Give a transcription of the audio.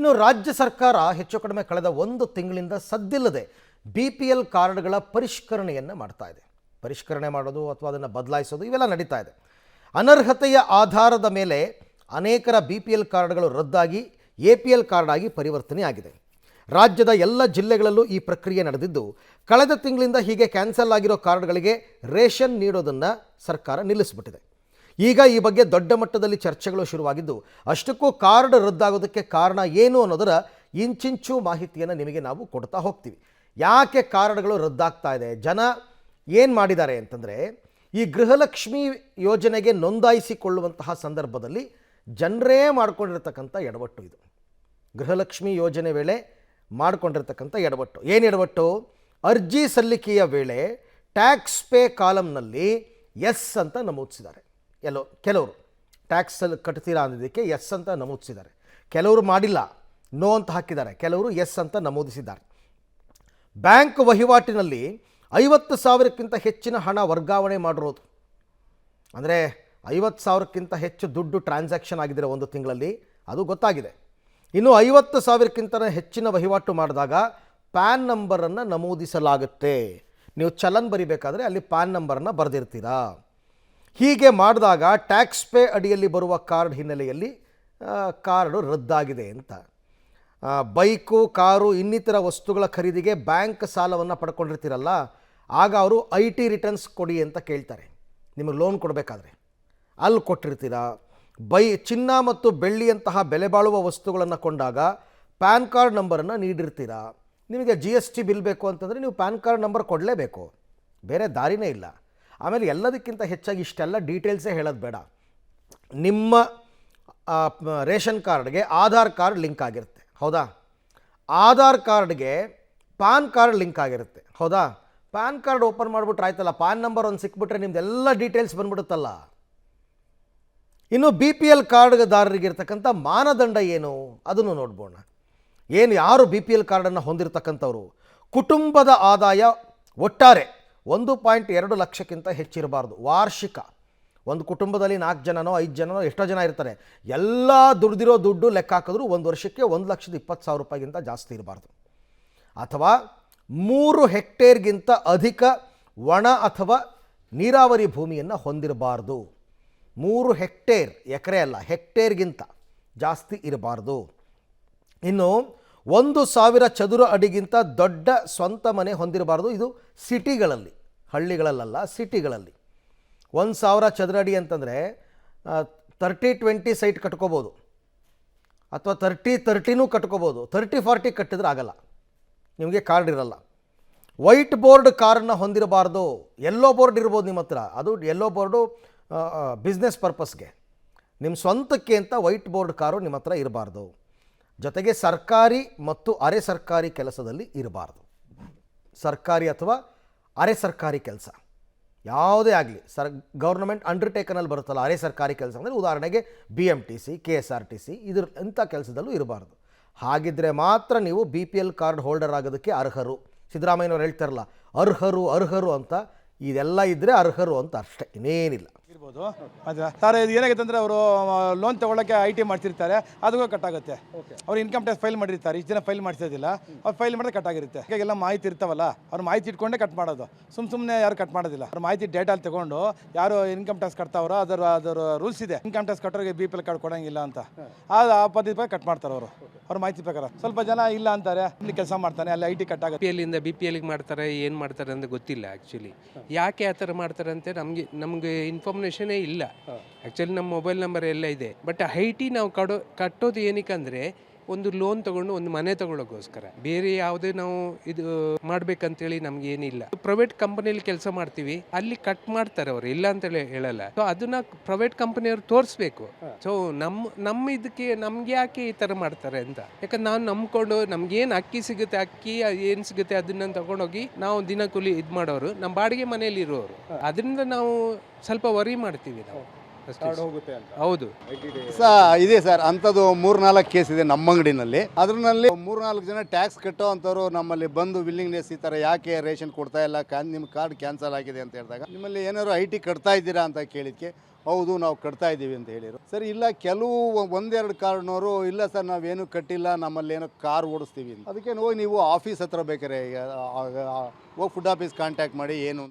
ಇನ್ನು ರಾಜ್ಯ ಸರ್ಕಾರ ಹೆಚ್ಚು ಕಡಿಮೆ ಕಳೆದ ಒಂದು ತಿಂಗಳಿಂದ ಸದ್ದಿಲ್ಲದೆ BPL ಕಾರ್ಡ್ಗಳ ಪರಿಷ್ಕರಣೆಯನ್ನು ಮಾಡ್ತಾ ಇದೆ. ಪರಿಷ್ಕರಣೆ ಮಾಡೋದು ಅಥವಾ ಅದನ್ನು ಬದಲಾಯಿಸೋದು ಇವೆಲ್ಲ ನಡೀತಾ ಇದೆ. ಅನರ್ಹತೆಯ ಆಧಾರದ ಮೇಲೆ ಅನೇಕರ BPL ಕಾರ್ಡ್ಗಳು ರದ್ದಾಗಿ APL ಕಾರ್ಡ್ ಆಗಿ ಪರಿವರ್ತನೆಯಾಗಿದೆ. ರಾಜ್ಯದ ಎಲ್ಲ ಜಿಲ್ಲೆಗಳಲ್ಲೂ ಈ ಪ್ರಕ್ರಿಯೆ ನಡೆದಿದ್ದು, ಕಳೆದ ತಿಂಗಳಿಂದ ಹೀಗೆ ಕ್ಯಾನ್ಸಲ್ ಆಗಿರೋ ಕಾರ್ಡ್ಗಳಿಗೆ ರೇಷನ್ ನೀಡೋದನ್ನು ಸರ್ಕಾರ ನಿಲ್ಲಿಸಿಬಿಟ್ಟಿದೆ. ಈಗ ಈ ಬಗ್ಗೆ ದೊಡ್ಡ ಮಟ್ಟದಲ್ಲಿ ಚರ್ಚೆಗಳು ಶುರುವಾಗಿದ್ದು, ಅಷ್ಟಕ್ಕೂ ಕಾರ್ಡ್ ರದ್ದಾಗೋದಕ್ಕೆ ಕಾರಣ ಏನು ಅನ್ನೋದರ ಇಂಚಿಂಚು ಮಾಹಿತಿಯನ್ನು ನಿಮಗೆ ನಾವು ಕೊಡ್ತಾ ಹೋಗ್ತೀವಿ. ಯಾಕೆ ಕಾರ್ಡ್ಗಳು ರದ್ದಾಗ್ತಾ ಇದೆ, ಜನ ಏನು ಮಾಡಿದ್ದಾರೆ ಅಂತಂದರೆ, ಈ ಗೃಹಲಕ್ಷ್ಮಿ ಯೋಜನೆಗೆ ನೋಂದಾಯಿಸಿಕೊಳ್ಳುವಂತಹ ಸಂದರ್ಭದಲ್ಲಿ ಜನರೇ ಮಾಡ್ಕೊಂಡಿರ್ತಕ್ಕಂಥ ಎಡವಟ್ಟು ಇದು. ಗೃಹಲಕ್ಷ್ಮಿ ಯೋಜನೆ ವೇಳೆ ಮಾಡಿಕೊಂಡಿರ್ತಕ್ಕಂಥ ಎಡವಟ್ಟು ಏನು ಎಡವಟ್ಟು? ಅರ್ಜಿ ಸಲ್ಲಿಕೆಯ ವೇಳೆ ಟ್ಯಾಕ್ಸ್ ಪೇ ಕಾಲಮ್ನಲ್ಲಿ ಎಸ್ ಅಂತ ನಮೂದಿಸಿದ್ದಾರೆ. ಕೆಲವರು ಟ್ಯಾಕ್ಸಲ್ಲಿ ಕಟ್ತೀರಾ ಅನ್ನೋದಕ್ಕೆ ಎಸ್ ಅಂತ ನಮೂದಿಸಿದ್ದಾರೆ, ಕೆಲವರು ಮಾಡಿಲ್ಲ ನೋ ಅಂತ ಹಾಕಿದ್ದಾರೆ, ಕೆಲವರು ಎಸ್ ಅಂತ ನಮೂದಿಸಿದ್ದಾರೆ. ಬ್ಯಾಂಕ್ ವಹಿವಾಟಿನಲ್ಲಿ 50,000ಕ್ಕಿಂತ ಹೆಚ್ಚಿನ ಹಣ ವರ್ಗಾವಣೆ ಮಾಡಿರೋದು, ಅಂದರೆ 50,000ಕ್ಕಿಂತ ಹೆಚ್ಚು ದುಡ್ಡು ಟ್ರಾನ್ಸಾಕ್ಷನ್ ಆಗಿದ್ದರೆ ಒಂದು ತಿಂಗಳಲ್ಲಿ, ಅದು ಗೊತ್ತಾಗಿದೆ. ಇನ್ನು 50,000ಕ್ಕಿಂತ ಹೆಚ್ಚಿನ ವಹಿವಾಟು ಮಾಡಿದಾಗ ಪ್ಯಾನ್ ನಂಬರನ್ನು ನಮೂದಿಸಲಾಗುತ್ತೆ. ನೀವು ಚಲನ್ ಬರಿಬೇಕಾದ್ರೆ ಅಲ್ಲಿ ಪ್ಯಾನ್ ನಂಬರನ್ನು ಬರೆದಿರ್ತೀರಾ. ಹೀಗೆ ಮಾಡಿದಾಗ ಟ್ಯಾಕ್ಸ್ ಪೇ ಅಡಿಯಲ್ಲಿ ಬರುವ ಕಾರ್ಡ್ ಹಿನ್ನೆಲೆಯಲ್ಲಿ ಕಾರ್ಡು ರದ್ದಾಗಿದೆ ಅಂತ. ಬೈಕು, ಕಾರು, ಇನ್ನಿತರ ವಸ್ತುಗಳ ಖರೀದಿಗೆ ಬ್ಯಾಂಕ್ ಸಾಲವನ್ನು ಪಡ್ಕೊಂಡಿರ್ತೀರಲ್ಲ, ಆಗ ಅವರು IT ರಿಟರ್ನ್ಸ್ ಕೊಡಿ ಅಂತ ಕೇಳ್ತಾರೆ. ನಿಮಗೆ ಲೋನ್ ಕೊಡಬೇಕಾದ್ರೆ ಅಲ್ಲಿ ಕೊಟ್ಟಿರ್ತೀರಾ. ಚಿನ್ನ ಮತ್ತು ಬೆಳ್ಳಿಯಂತಹ ಬೆಲೆ ಬಾಳುವ ವಸ್ತುಗಳನ್ನು ಕೊಂಡಾಗ ಪ್ಯಾನ್ ಕಾರ್ಡ್ ನಂಬರನ್ನು ನೀಡಿರ್ತೀರಾ. ನಿಮಗೆ GST ಬಿಲ್ ಬೇಕು ಅಂತಂದರೆ ನೀವು ಪ್ಯಾನ್ ಕಾರ್ಡ್ ನಂಬರ್ ಕೊಡಲೇಬೇಕು, ಬೇರೆ ದಾರಿನೇ ಇಲ್ಲ. ಆಮೇಲೆ ಎಲ್ಲದಕ್ಕಿಂತ ಹೆಚ್ಚಾಗಿ ಇಷ್ಟೆಲ್ಲ ಡೀಟೇಲ್ಸೇ ಹೇಳೋದು ಬೇಡ. ನಿಮ್ಮ ರೇಷನ್ ಕಾರ್ಡ್ಗೆ ಆಧಾರ್ ಕಾರ್ಡ್ ಲಿಂಕ್ ಆಗಿರುತ್ತೆ, ಹೌದಾ? ಆಧಾರ್ ಕಾರ್ಡ್ಗೆ ಪಾನ್ ಕಾರ್ಡ್ ಲಿಂಕ್ ಆಗಿರುತ್ತೆ, ಹೌದಾ? ಪ್ಯಾನ್ ಕಾರ್ಡ್ ಓಪನ್ ಮಾಡಿಬಿಟ್ರೆ ಆಯ್ತಲ್ಲ, ಪಾನ್ ನಂಬರ್ ಒಂದು ಸಿಕ್ಬಿಟ್ರೆ ನಿಮ್ದೆಲ್ಲ ಡೀಟೇಲ್ಸ್ ಬಂದ್ಬಿಡುತ್ತಲ್ಲ. ಇನ್ನು BPL ಕಾರ್ಡ್ದಾರರಿಗಿರ್ತಕ್ಕಂಥ ಮಾನದಂಡ ಏನು ಅದನ್ನು ನೋಡ್ಬೋಣ. ಯಾರು BPL ಕಾರ್ಡನ್ನು ಹೊಂದಿರತಕ್ಕಂಥವ್ರು, ಕುಟುಂಬದ ಆದಾಯ ಒಟ್ಟಾರೆ 1.2 ಲಕ್ಷಕ್ಕಿಂತ ಹೆಚ್ಚಿರಬಾರ್ದು ವಾರ್ಷಿಕ. ಒಂದು ಕುಟುಂಬದಲ್ಲಿ 4 ಜನನೋ 5 ಜನನೋ ಎಷ್ಟೋ ಜನ ಇರ್ತಾರೆ, ಎಲ್ಲ ದುಡ್ದಿರೋ ದುಡ್ಡು ಲೆಕ್ಕ ಹಾಕಿದ್ರು ಒಂದು ವರ್ಷಕ್ಕೆ 1,20,000 ರೂಪಾಯಿಗಿಂತ ಜಾಸ್ತಿ ಇರಬಾರ್ದು. ಅಥವಾ 3 ಹೆಕ್ಟೇರ್ಗಿಂತ ಅಧಿಕ ಒಣ ಅಥವಾ ನೀರಾವರಿ ಭೂಮಿಯನ್ನು ಹೊಂದಿರಬಾರ್ದು. 3 ಹೆಕ್ಟೇರ್, ಎಕರೆ ಅಲ್ಲ, ಹೆಕ್ಟೇರ್ಗಿಂತ ಜಾಸ್ತಿ ಇರಬಾರ್ದು. ಇನ್ನು 1,000 ಚದುರ ಅಡಿಗಿಂತ ದೊಡ್ಡ ಸ್ವಂತ ಮನೆ ಹೊಂದಿರಬಾರ್ದು. ಇದು ಸಿಟಿಗಳಲ್ಲಿ, ಹಳ್ಳಿಗಳಲ್ಲ, ಸಿಟಿಗಳಲ್ಲಿ. 1,000 ಚದುರ ಅಡಿ ಅಂತಂದರೆ 30-20 ಸೈಟ್ ಕಟ್ಕೋಬೋದು, ಅಥವಾ 30-30ನೂ ಕಟ್ಕೋಬೋದು. 30-40 ಕಟ್ಟಿದ್ರೆ ಆಗಲ್ಲ, ನಿಮಗೆ ಕಾರ್ಡ್ ಇರಲ್ಲ. ವೈಟ್ ಬೋರ್ಡ್ ಕಾರನ್ನು ಹೊಂದಿರಬಾರ್ದು. ಯೆಲ್ಲೋ ಬೋರ್ಡ್ ಇರ್ಬೋದು ನಿಮ್ಮ ಹತ್ರ, ಅದು ಯೆಲ್ಲೋ ಬೋರ್ಡು ಬಿಸ್ನೆಸ್ ಪರ್ಪಸ್ಗೆ, ನಿಮ್ಮ ಸ್ವಂತಕ್ಕೆ ಅಂತ ವೈಟ್ ಬೋರ್ಡ್ ಕಾರು ನಿಮ್ಮ ಹತ್ರ ಇರಬಾರ್ದು. ಜೊತೆಗೆ ಸರ್ಕಾರಿ ಮತ್ತು ಅರೆ ಸರ್ಕಾರಿ ಕೆಲಸದಲ್ಲಿ ಇರಬಾರ್ದು. ಸರ್ಕಾರಿ ಅಥವಾ ಅರೆ ಸರ್ಕಾರಿ ಕೆಲಸ ಯಾವುದೇ ಆಗಲಿ, ಗೌರ್ನಮೆಂಟ್ ಅಂಡರ್ಟೇಕನಲ್ಲಿ ಬರುತ್ತಲ್ಲ ಅರೆ ಸರ್ಕಾರಿ ಕೆಲಸ, ಅಂದರೆ ಉದಾಹರಣೆಗೆ BMTC, KSRTC, ಇಂಥ ಕೆಲಸದಲ್ಲೂ ಇರಬಾರ್ದು. ಹಾಗಿದ್ದರೆ ಮಾತ್ರ ನೀವು BPL ಕಾರ್ಡ್ ಹೋಲ್ಡರ್ ಆಗೋದಕ್ಕೆ ಅರ್ಹರು. ಸಿದ್ದರಾಮಯ್ಯನವ್ರು ಹೇಳ್ತಾರಲ್ಲ ಅರ್ಹರು ಅಂತ, ಇದೆಲ್ಲ ಇದ್ದರೆ ಅರ್ಹರು ಅಂತ ಅಷ್ಟೇ, ಇನ್ನೇನಿಲ್ಲ. ಇರ್ಬೋದು. ಸರ್ ಇದು ಏನಾಗುತ್ತೆ ಅಂದರೆ ಅವರು ಲೋನ್ ತೊಗೊಳ್ಳೋಕ್ಕೆ IT ಮಾಡ್ತಿರ್ತಾರೆ, ಅದಕ್ಕೂ ಕಟ್ಟಾಗುತ್ತೆ. ಅವ್ರು ಇನ್ಕಮ್ ಟ್ಯಾಕ್ಸ್ ಫೈಲ್ ಮಾಡಿರ್ತಾರೆ, ಇಷ್ಟು ಜನ ಫೈಲ್ ಮಾಡಿಸೋದಿಲ್ಲ, ಅವ್ರು ಫೈಲ್ ಮಾಡಿದ್ರೆ ಕಟ್ಟಾಗಿರುತ್ತೆ. ಹೀಗೆಲ್ಲ ಮಾಹಿತಿ ಇರ್ತಾವಲ್ಲ, ಅವ್ರು ಮಾಹಿತಿ ಇಟ್ಕೊಂಡೇ ಕಟ್ ಮಾಡೋದು, ಸುಮ್ಮನೆ ಯಾರು ಕಟ್ ಮಾಡೋದಿಲ್ಲ. ಅವ್ರ ಮಾಹಿತಿ ಡೇಟಲ್ಲಿ ತಗೊಂಡು ಯಾರು ಇನ್ಕಮ್ ಟ್ಯಾಕ್ಸ್ ಕಟ್ತಾವ್ರೋ ಅದರ ರೂಲ್ಸ್ ಇದೆ, ಇನ್ಕಮ್ ಟ್ಯಾಕ್ಸ್ ಕಟ್ಟೋರಿಗೆ BPL ಕಾರ್ಡ್ ಕೊಡೋಂಗಿಲ್ಲ ಅಂತ. ಆ ಪದ್ಧತಿ ಕಟ್ ಮಾಡ್ತಾರೆ ಅವರು, ಅವ್ರ ಮಾಹಿತಿ ಪ್ರಕಾರ. ಸ್ವಲ್ಪ ಜನ ಇಲ್ಲ ಅಂತಾರೆ, ಇಲ್ಲಿ ಕೆಲಸ ಮಾಡ್ತಾನೆ, ಅಲ್ಲಿ IT ಕಟ್ಟಾಗುತ್ತೆ. BPL ಮಾಡ್ತಾರೆ, ಏನು ಮಾಡ್ತಾರೆ ಅಂತ ಗೊತ್ತಿಲ್ಲ. ಆ್ಯಕ್ಚುಲಿ ಯಾಕೆ ಆ ಥರ ಮಾಡ್ತಾರೆ ಅಂತ ನಮಗೆ ಇನ್ಫಾರ್ಮೇಷನೇ ಇಲ್ಲ. ಆ್ಯಕ್ಚುಲಿ ನಮ್ಮ ಮೊಬೈಲ್ ನಂಬರ್ ಎಲ್ಲ ಇದೆ, ಬಟ್ IT ನಾವು ಕಟ್ಟೋದು ಏನಕ್ಕೆ ಅಂದರೆ ಒಂದು ಲೋನ್ ತಗೊಂಡು ಒಂದು ಮನೆ ತಗೊಳ್ಳೋಕ್ಕೋಸ್ಕರ, ಬೇರೆ ಯಾವುದೇ ನಾವು ಇದು ಮಾಡ್ಬೇಕಂತೇಳಿ ನಮ್ಗೆ ಏನಿಲ್ಲ. ಪ್ರೈವೇಟ್ ಕಂಪನಿಯಲ್ಲಿ ಕೆಲಸ ಮಾಡ್ತೀವಿ, ಅಲ್ಲಿ ಕಟ್ ಮಾಡ್ತಾರೆ ಅವರು, ಇಲ್ಲ ಅಂತೇಳಿ ಹೇಳಲ್ಲ. ಸೊ ಅದನ್ನ ಪ್ರೈವೇಟ್ ಕಂಪನಿಯವ್ರು ತೋರಿಸ್ಬೇಕು. ಸೊ ನಮ್ಮ ಇದಕ್ಕೆ ನಮ್ಗೆ ಯಾಕೆ ಈ ಥರ ಮಾಡ್ತಾರೆ ಅಂತ. ಯಾಕಂದ್ರೆ ನಾವು ನಂಬ್ಕೊಂಡು ನಮ್ಗೇನು ಅಕ್ಕಿ ಸಿಗುತ್ತೆ, ಅಕ್ಕಿ ಏನು ಸಿಗುತ್ತೆ ಅದನ್ನ ತಗೊಂಡೋಗಿ ನಾವು ದಿನ ಕೂಲಿ ಇದು ಮಾಡೋರು, ನಮ್ಮ ಬಾಡಿಗೆ ಮನೆಯಲ್ಲಿ ಇರೋರು. ಅದರಿಂದ ನಾವು ಸ್ವಲ್ಪ ವರಿ ಮಾಡ್ತೀವಿ ನಾವು. ಅಷ್ಟೇ. ಕಾರ್ಡ್ ಹೋಗುತ್ತೆ ಅಂತ ಹೌದು. ಇದೆ ಸರ್, ಅಂಥದ್ದು 3-4 ಕೇಸ್ ಇದೆ ನಮ್ಮ ಅಂಗಡಿನಲ್ಲಿ. ಅದರಲ್ಲಿ 3-4 ಜನ ಟ್ಯಾಕ್ಸ್ ಕಟ್ಟೋ ಅಂಥವ್ರು ನಮ್ಮಲ್ಲಿ ಬಂದು ವಿಲ್ಲಿಂಗ್ನೆಸ್ ಈ ಥರ ಯಾಕೆ ರೇಷನ್ ಕೊಡ್ತಾ ಇಲ್ಲ, ನಿಮ್ಮ ಕಾರ್ಡ್ ಕ್ಯಾನ್ಸಲ್ ಆಗಿದೆ ಅಂತ ಹೇಳಿದಾಗ ನಿಮ್ಮಲ್ಲಿ ಏನಾದ್ರು IT ಕಟ್ತಾ ಇದ್ದೀರಾ ಅಂತ ಕೇಳಿದ್ಕೆ ಹೌದು ನಾವು ಕಟ್ತಾ ಇದ್ದೀವಿ ಅಂತ ಹೇಳಿದರು. ಸರ್ ಇಲ್ಲ, ಕೆಲವು 1-2 ಕಾರ್ಡ್ನವರು ಇಲ್ಲ ಸರ್ ನಾವೇನು ಕಟ್ಟಿಲ್ಲ, ನಮ್ಮಲ್ಲಿ ಏನೋ ಕಾರ್ ಓಡಿಸ್ತೀವಿ ಅಂತ. ಅದಕ್ಕೆ ಹೋಗಿ ನೀವು ಆಫೀಸ್ ಹತ್ರ ಬೇಕಾರೆ ಹೋಗಿ ಫುಡ್ ಆಫೀಸ್ ಕಾಂಟ್ಯಾಕ್ಟ್ ಮಾಡಿ ಏನು